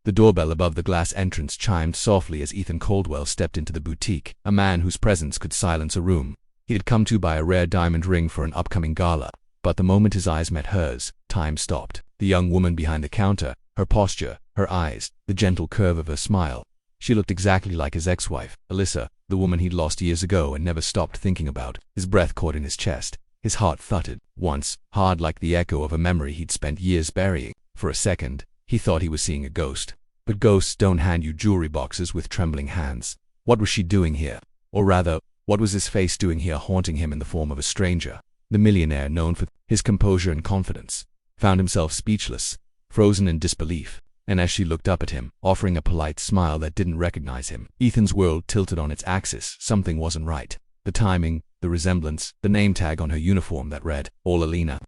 The doorbell above the glass entrance chimed softly as Ethan Caldwell stepped into the boutique, a man whose presence could silence a room. He had come to buy a rare diamond ring for an upcoming gala, but the moment his eyes met hers, time stopped. The young woman behind the counter, her posture, her eyes, the gentle curve of her smile. She looked exactly like his ex-wife, Alyssa, the woman he'd lost years ago and never stopped thinking about. His breath caught in his chest. His heart thudded, once, hard like the echo of a memory he'd spent years burying. For a second, he thought he was seeing a ghost. But ghosts don't hand you jewelry boxes with trembling hands. What was she doing here? Or rather, what was his face doing here, haunting him in the form of a stranger? The millionaire, known for his composure and confidence, found himself speechless, frozen in disbelief. And as she looked up at him, offering a polite smile that didn't recognize him, Ethan's world tilted on its axis. Something wasn't right. The timing, the resemblance, the name tag on her uniform that read, "All Alina."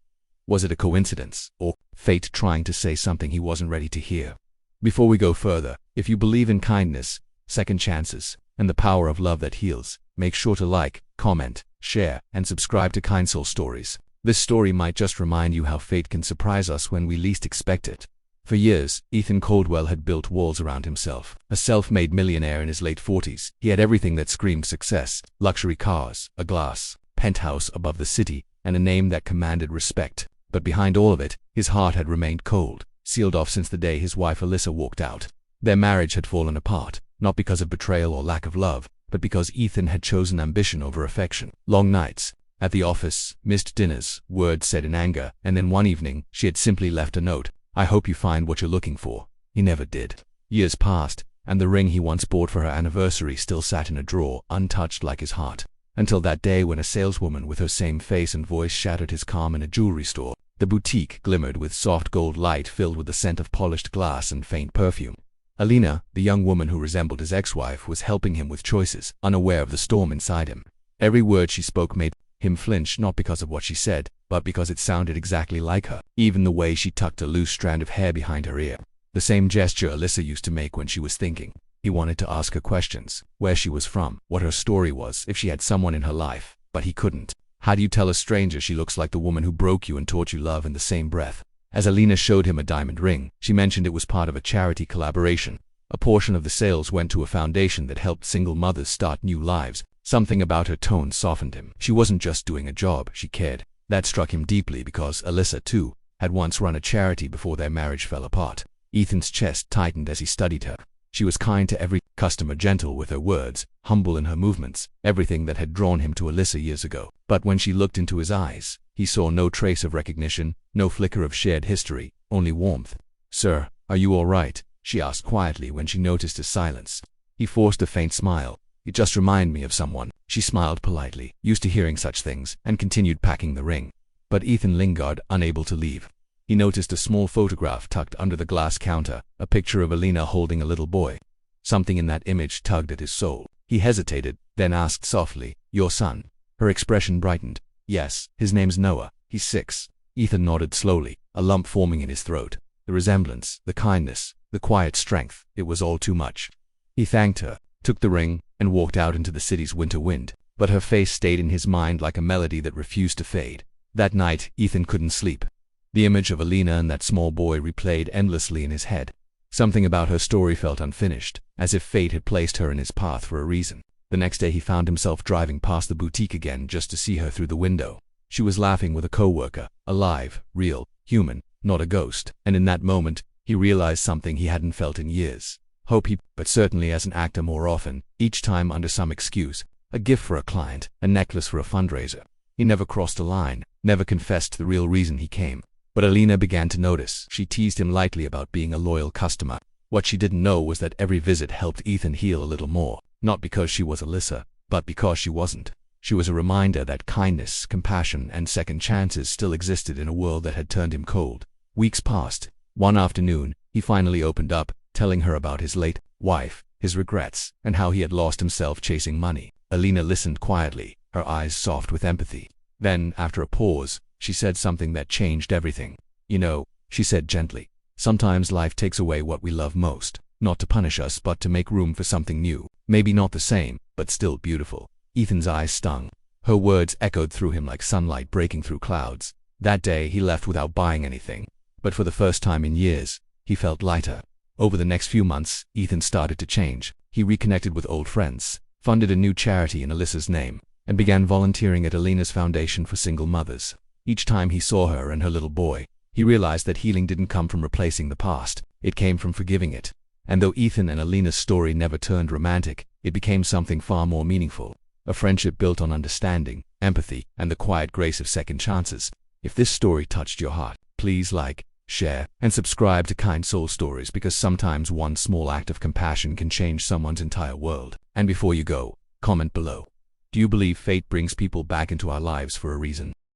Was it a coincidence, or fate trying to say something he wasn't ready to hear? Before we go further, if you believe in kindness, second chances, and the power of love that heals, make sure to like, comment, share, and subscribe to Kind Soul Stories. This story might just remind you how fate can surprise us when we least expect it. For years, Ethan Caldwell had built walls around himself. A self-made millionaire in his late 40s, he had everything that screamed success: luxury cars, a glass penthouse above the city, and a name that commanded respect. But behind all of it, his heart had remained cold, sealed off since the day his wife Alyssa walked out. Their marriage had fallen apart, not because of betrayal or lack of love, but because Ethan had chosen ambition over affection. Long nights at the office, missed dinners, words said in anger, and then one evening, she had simply left a note: "I hope you find what you're looking for." He never did. Years passed, and the ring he once bought for her anniversary still sat in a drawer, untouched like his heart. Until that day when a saleswoman with her same face and voice shattered his calm in a jewelry store. The boutique glimmered with soft gold light filled with the scent of polished glass and faint perfume. Alina, the young woman who resembled his ex-wife, was helping him with choices, unaware of the storm inside him. Every word she spoke made him flinch, not because of what she said, but because it sounded exactly like her. Even the way she tucked a loose strand of hair behind her ear. The same gesture Alyssa used to make when she was thinking. He wanted to ask her questions: where she was from, what her story was, if she had someone in her life, but he couldn't. How do you tell a stranger she looks like the woman who broke you and taught you love in the same breath? As Alina showed him a diamond ring, she mentioned it was part of a charity collaboration. A portion of the sales went to a foundation that helped single mothers start new lives. Something about her tone softened him. She wasn't just doing a job, she cared. That struck him deeply because Alyssa, too, had once run a charity before their marriage fell apart. Ethan's chest tightened as he studied her. She was kind to every customer, gentle with her words, humble in her movements, everything that had drawn him to Alyssa years ago. But when she looked into his eyes, he saw no trace of recognition, no flicker of shared history, only warmth. "Sir, are you all right?" she asked quietly when she noticed his silence. He forced a faint smile. "It just reminded me of someone." She smiled politely, used to hearing such things, and continued packing the ring. But Ethan lingered, unable to leave. He noticed a small photograph tucked under the glass counter, a picture of Alina holding a little boy. Something in that image tugged at his soul. He hesitated, then asked softly, "Your son?" Her expression brightened. "Yes, his name's Noah. He's 6. Ethan nodded slowly, a lump forming in his throat. The resemblance, the kindness, the quiet strength, it was all too much. He thanked her, took the ring, and walked out into the city's winter wind. But her face stayed in his mind like a melody that refused to fade. That night, Ethan couldn't sleep. The image of Alina and that small boy replayed endlessly in his head. Something about her story felt unfinished, as if fate had placed her in his path for a reason. The next day he found himself driving past the boutique again just to see her through the window. She was laughing with a coworker, alive, real, human, not a ghost. And in that moment, he realized something he hadn't felt in years. Hope but certainly as an actor more often, each time under some excuse. A gift for a client, a necklace for a fundraiser. He never crossed a line, never confessed the real reason he came. But Alina began to notice. She teased him lightly about being a loyal customer. What she didn't know was that every visit helped Ethan heal a little more. Not because she was Alyssa, but because she wasn't. She was a reminder that kindness, compassion, and second chances still existed in a world that had turned him cold. Weeks passed. One afternoon, he finally opened up, telling her about his late wife, his regrets, and how he had lost himself chasing money. Alina listened quietly, her eyes soft with empathy. Then, after a pause, she said something that changed everything. "You know," she said gently, "sometimes life takes away what we love most, not to punish us but to make room for something new. Maybe not the same, but still beautiful." Ethan's eyes stung. Her words echoed through him like sunlight breaking through clouds. That day he left without buying anything. But for the first time in years, he felt lighter. Over the next few months, Ethan started to change. He reconnected with old friends, funded a new charity in Alyssa's name, and began volunteering at Alina's foundation for single mothers. Each time he saw her and her little boy, he realized that healing didn't come from replacing the past, it came from forgiving it. And though Ethan and Alina's story never turned romantic, it became something far more meaningful. A friendship built on understanding, empathy, and the quiet grace of second chances. If this story touched your heart, please like, share, and subscribe to Kind Soul Stories, because sometimes one small act of compassion can change someone's entire world. And before you go, comment below. Do you believe fate brings people back into our lives for a reason?